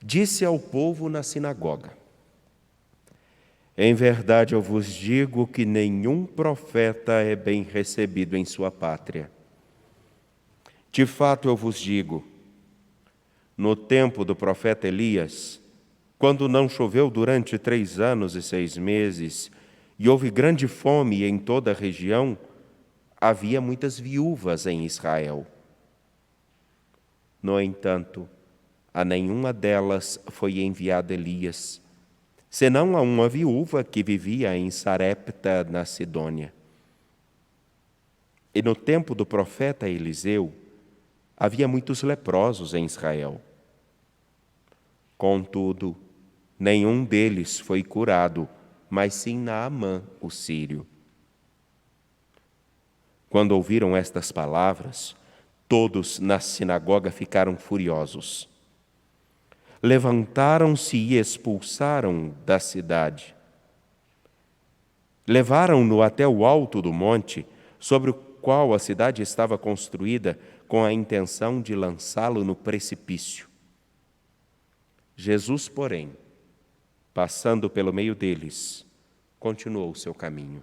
disse ao povo na sinagoga: em verdade eu vos digo que nenhum profeta é bem recebido em sua pátria. De fato eu vos digo, no tempo do profeta Elias, quando não choveu durante 3 anos e 6 meses, e houve grande fome em toda a região, havia muitas viúvas em Israel. No entanto, a nenhuma delas foi enviado Elias, senão a uma viúva que vivia em Sarepta, na Sidônia. E no tempo do profeta Eliseu, havia muitos leprosos em Israel. Contudo, nenhum deles foi curado, mas sim Naamã, o sírio. Quando ouviram estas palavras, todos na sinagoga ficaram furiosos. Levantaram-se e expulsaram da cidade. Levaram-no até o alto do monte, sobre o qual a cidade estava construída, com a intenção de lançá-lo no precipício. Jesus, porém, passando pelo meio deles, continuou o seu caminho.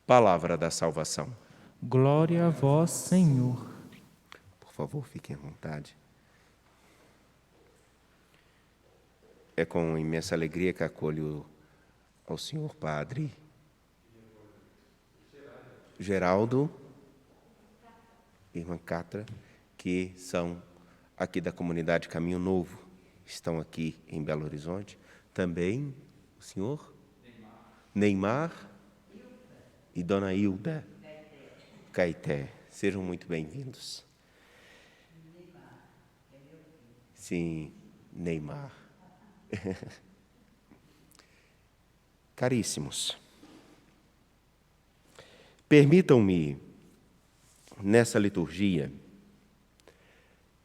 Palavra da salvação. Glória a vós, Senhor. Por favor, fiquem à vontade. É com imensa alegria que acolho ao senhor padre Geraldo e irmã Catra, que são aqui da comunidade Caminho Novo, estão aqui em Belo Horizonte. Também o senhor Neymar e dona Hilda Caeté. Sejam muito bem-vindos. Sim, Neymar. Caríssimos, permitam-me, nessa liturgia,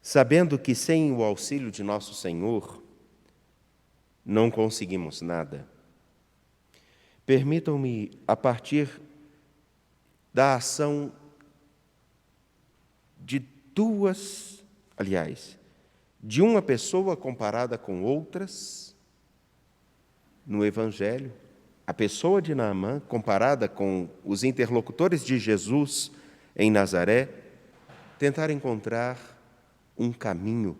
sabendo que sem o auxílio de nosso Senhor não conseguimos nada, permitam-me, a partir da ação de de uma pessoa comparada com outras no Evangelho, a pessoa de Naamã comparada com os interlocutores de Jesus em Nazaré, tentar encontrar um caminho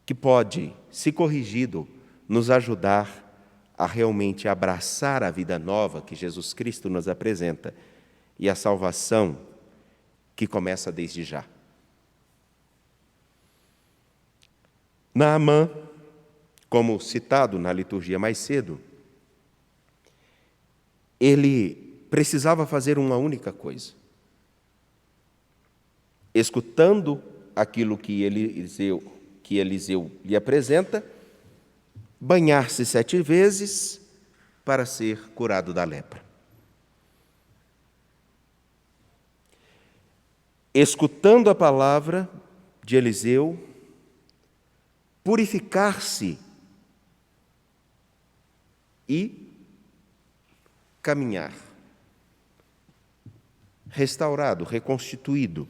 que pode, se corrigido, nos ajudar a realmente abraçar a vida nova que Jesus Cristo nos apresenta e a salvação que começa desde já. Naamã, como citado na liturgia mais cedo, ele precisava fazer uma única coisa. Escutando aquilo que Eliseu lhe apresenta, banhar-se 7 vezes para ser curado da lepra. Escutando a palavra de Eliseu, purificar-se e caminhar, restaurado, reconstituído,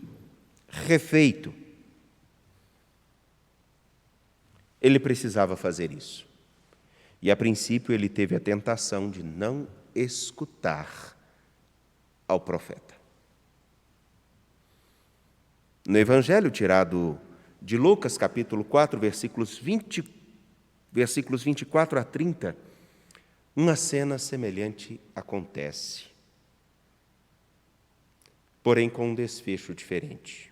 refeito. Ele precisava fazer isso. E, a princípio, ele teve a tentação de não escutar ao profeta. No Evangelho tirado de Lucas, capítulo 4, versículos 24 a 30, uma cena semelhante acontece, porém com um desfecho diferente.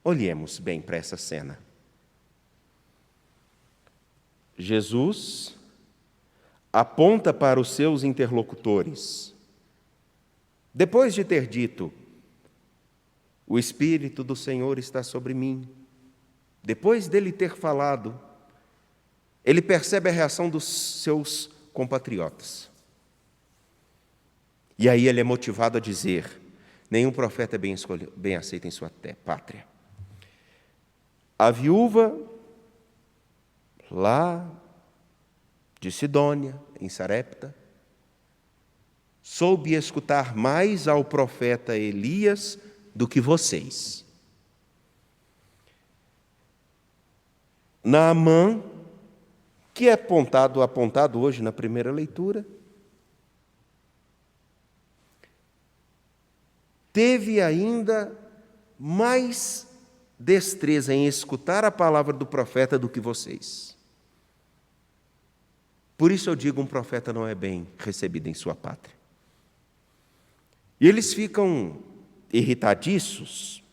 Olhemos bem para essa cena. Jesus aponta para os seus interlocutores. Depois de ter dito: o Espírito do Senhor está sobre mim. Depois dele ter falado, ele percebe a reação dos seus compatriotas. E aí ele é motivado a dizer: nenhum profeta é bem aceito em sua pátria. A viúva, lá de Sidônia, em Sarepta, soube escutar mais ao profeta Elias do que vocês. Naamã, que é apontado hoje na primeira leitura, teve ainda mais destreza em escutar a palavra do profeta do que vocês. Por isso eu digo, um profeta não é bem recebido em sua pátria. E eles ficam irritadiços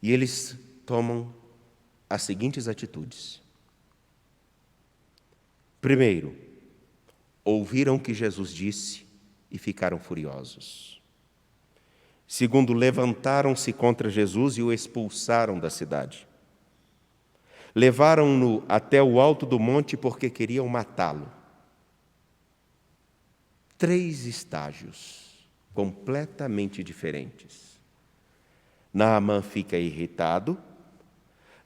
e eles tomam as seguintes atitudes. Primeiro, ouviram o que Jesus disse e ficaram furiosos. Segundo, levantaram-se contra Jesus e o expulsaram da cidade. Levaram-no até o alto do monte porque queriam matá-lo. 3 estágios completamente diferentes. Naamã fica irritado,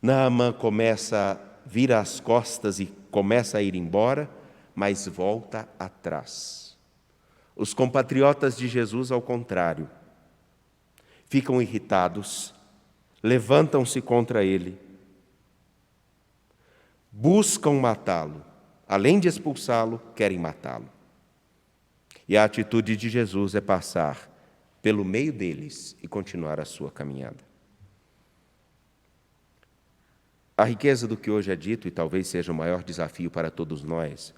Naamã começa a vir às costas e começa a ir embora, mas volta atrás. Os compatriotas de Jesus, ao contrário, ficam irritados, levantam-se contra ele, buscam matá-lo. Além de expulsá-lo, querem matá-lo. E a atitude de Jesus é passar pelo meio deles e continuar a sua caminhada. A riqueza do que hoje é dito, e talvez seja o maior desafio para todos nós,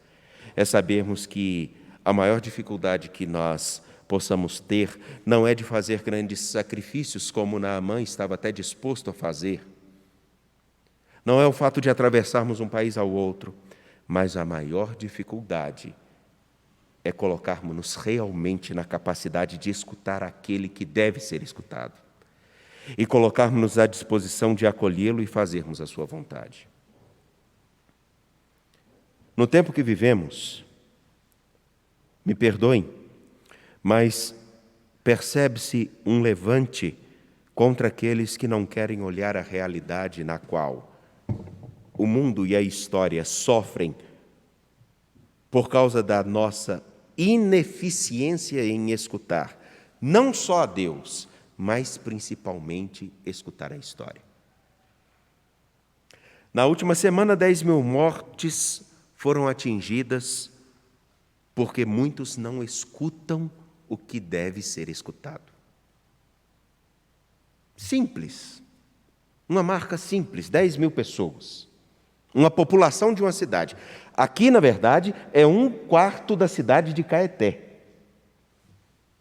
é sabermos que a maior dificuldade que nós possamos ter não é de fazer grandes sacrifícios, como Naamã estava até disposto a fazer. Não é o fato de atravessarmos um país ao outro, mas a maior dificuldade é colocarmos-nos realmente na capacidade de escutar aquele que deve ser escutado e colocarmos-nos à disposição de acolhê-lo e fazermos a sua vontade. No tempo que vivemos, me perdoem, mas percebe-se um levante contra aqueles que não querem olhar a realidade na qual o mundo e a história sofrem por causa da nossa ineficiência em escutar, não só a Deus, mas principalmente escutar a história. Na última semana, 10.000 mortes foram atingidas porque muitos não escutam o que deve ser escutado. Simples. Uma marca simples, 10.000 pessoas. Uma população de uma cidade. Aqui, na verdade, é 1/4 da cidade de Caeté,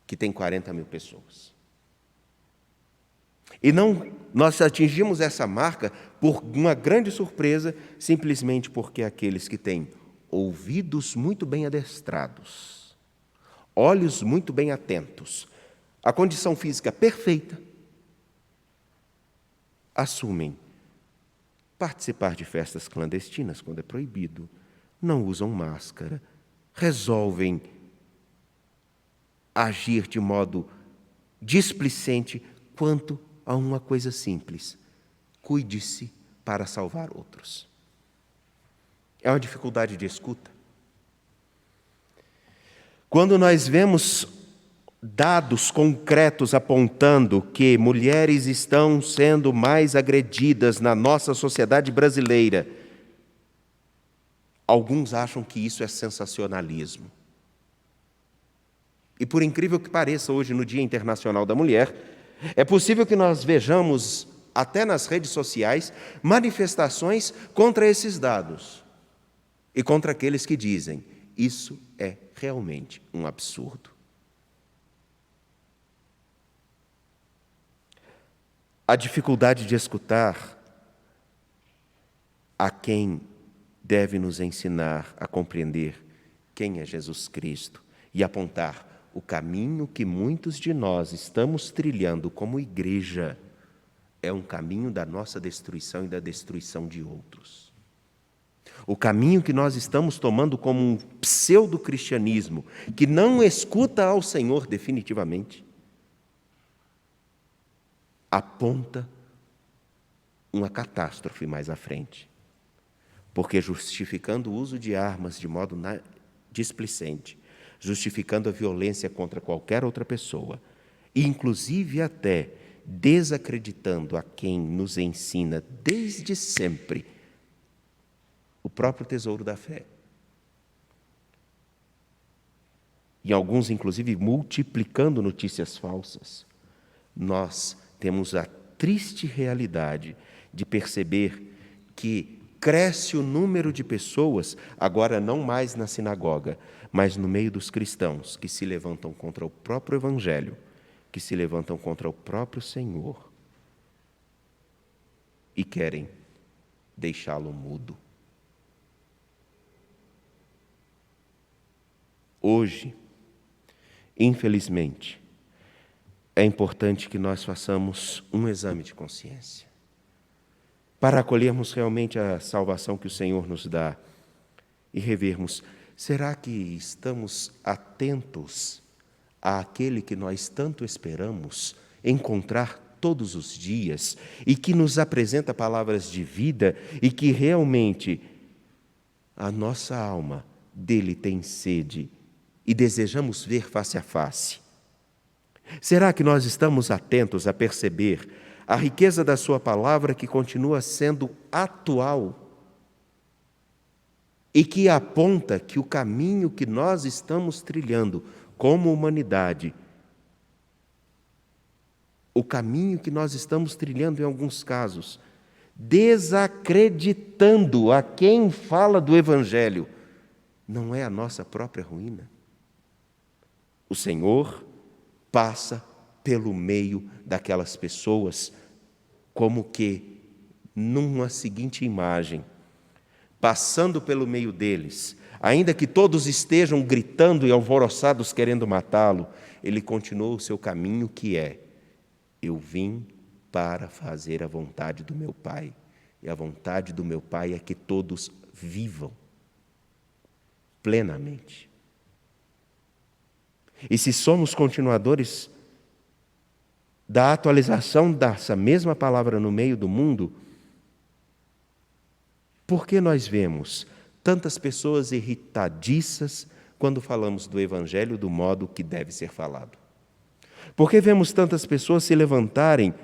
que tem 40.000 pessoas. E nós atingimos essa marca por uma grande surpresa, simplesmente porque aqueles que têm ouvidos muito bem adestrados, olhos muito bem atentos, a condição física perfeita, assumem participar de festas clandestinas quando é proibido, não usam máscara, resolvem agir de modo displicente quanto a uma coisa simples: cuide-se para salvar outros. É uma dificuldade de escuta. Quando nós vemos dados concretos apontando que mulheres estão sendo mais agredidas na nossa sociedade brasileira, alguns acham que isso é sensacionalismo. E por incrível que pareça, hoje, no Dia Internacional da Mulher, é possível que nós vejamos, até nas redes sociais, manifestações contra esses dados e contra aqueles que dizem: isso é realmente um absurdo. A dificuldade de escutar a quem deve nos ensinar a compreender quem é Jesus Cristo e apontar o caminho que muitos de nós estamos trilhando como igreja é um caminho da nossa destruição e da destruição de outros. O caminho que nós estamos tomando como um pseudo-cristianismo que não escuta ao Senhor definitivamente, aponta uma catástrofe mais à frente. Porque justificando o uso de armas de modo displicente, justificando a violência contra qualquer outra pessoa, e inclusive até desacreditando a quem nos ensina desde sempre o próprio tesouro da fé. E alguns, inclusive, multiplicando notícias falsas. Nós temos a triste realidade de perceber que cresce o número de pessoas, agora não mais na sinagoga, mas no meio dos cristãos, que se levantam contra o próprio Evangelho, que se levantam contra o próprio Senhor e querem deixá-lo mudo. Hoje, infelizmente, é importante que nós façamos um exame de consciência para acolhermos realmente a salvação que o Senhor nos dá e revermos: será que estamos atentos àquele que nós tanto esperamos encontrar todos os dias e que nos apresenta palavras de vida e que realmente a nossa alma dele tem sede e desejamos ver face a face? Será que nós estamos atentos a perceber a riqueza da sua palavra, que continua sendo atual e que aponta que o caminho que nós estamos trilhando como humanidade, o caminho que nós estamos trilhando em alguns casos, desacreditando a quem fala do Evangelho, não é a nossa própria ruína? O Senhor passa pelo meio daquelas pessoas, como que numa seguinte imagem, passando pelo meio deles, ainda que todos estejam gritando e alvoroçados querendo matá-lo, ele continuou o seu caminho, que é: eu vim para fazer a vontade do meu Pai, e a vontade do meu Pai é que todos vivam plenamente. E se somos continuadores da atualização dessa mesma palavra no meio do mundo, por que nós vemos tantas pessoas irritadiças quando falamos do Evangelho do modo que deve ser falado? Por que vemos tantas pessoas se levantarem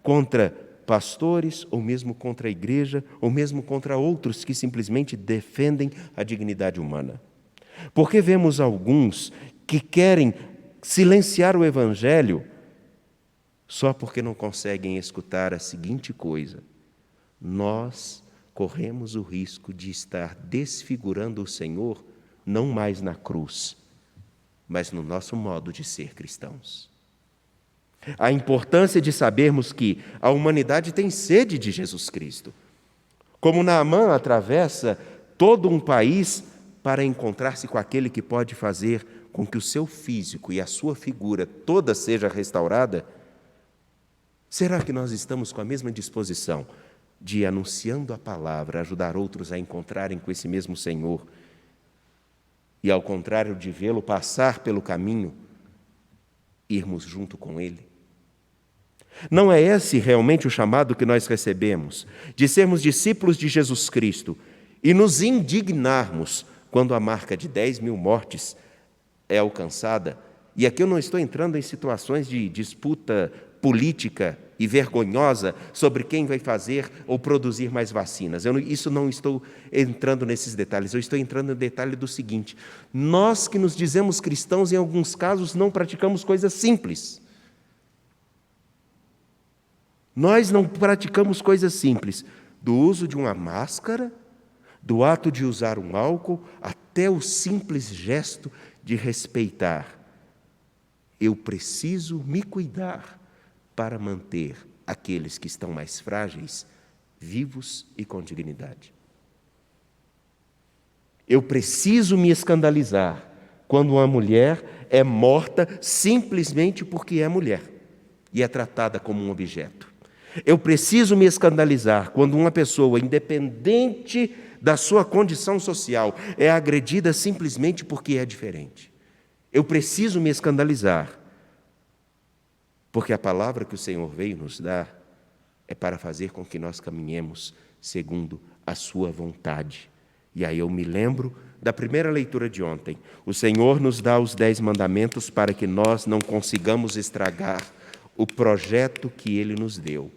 contra pastores, ou mesmo contra a igreja, ou mesmo contra outros que simplesmente defendem a dignidade humana? Por que vemos alguns que querem silenciar o Evangelho só porque não conseguem escutar a seguinte coisa: nós corremos o risco de estar desfigurando o Senhor, não mais na cruz, mas no nosso modo de ser cristãos. A importância de sabermos que a humanidade tem sede de Jesus Cristo. Como Naamã atravessa todo um país para encontrar-se com aquele que pode fazer com que o seu físico e a sua figura toda seja restaurada, será que nós estamos com a mesma disposição de, anunciando a palavra, ajudar outros a encontrarem com esse mesmo Senhor e, ao contrário de vê-lo passar pelo caminho, irmos junto com ele? Não é esse realmente o chamado que nós recebemos, de sermos discípulos de Jesus Cristo e nos indignarmos quando a marca de 10.000 mortes é alcançada? E aqui eu não estou entrando em situações de disputa política e vergonhosa sobre quem vai fazer ou produzir mais vacinas. Isso não estou entrando nesses detalhes. Eu estou entrando no detalhe do seguinte: nós que nos dizemos cristãos, em alguns casos, não praticamos coisas simples. Nós não praticamos coisas simples, do uso de uma máscara, do ato de usar um álcool, até o simples gesto de respeitar. Eu preciso me cuidar para manter aqueles que estão mais frágeis vivos e com dignidade. Eu preciso me escandalizar quando uma mulher é morta simplesmente porque é mulher e é tratada como um objeto. Eu preciso me escandalizar quando uma pessoa, independente da sua condição social, é agredida simplesmente porque é diferente. Eu preciso me escandalizar, porque a palavra que o Senhor veio nos dar é para fazer com que nós caminhemos segundo a sua vontade. E aí eu me lembro da primeira leitura de ontem. O Senhor nos dá os 10 mandamentos para que nós não consigamos estragar o projeto que Ele nos deu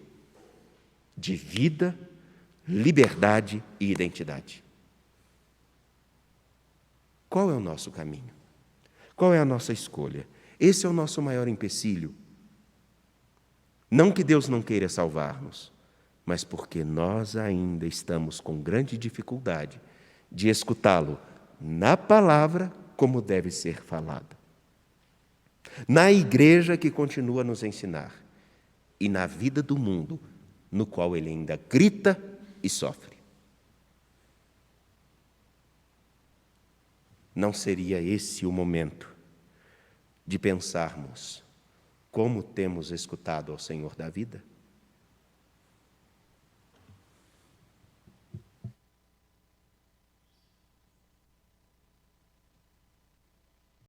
de vida, liberdade e identidade. Qual é o nosso caminho? Qual é a nossa escolha? Esse é o nosso maior empecilho. Não que Deus não queira salvar-nos, mas porque nós ainda estamos com grande dificuldade de escutá-lo na palavra como deve ser falada, na igreja que continua a nos ensinar e na vida do mundo no qual ele ainda grita e sofre. Não seria esse o momento de pensarmos como temos escutado ao Senhor da vida?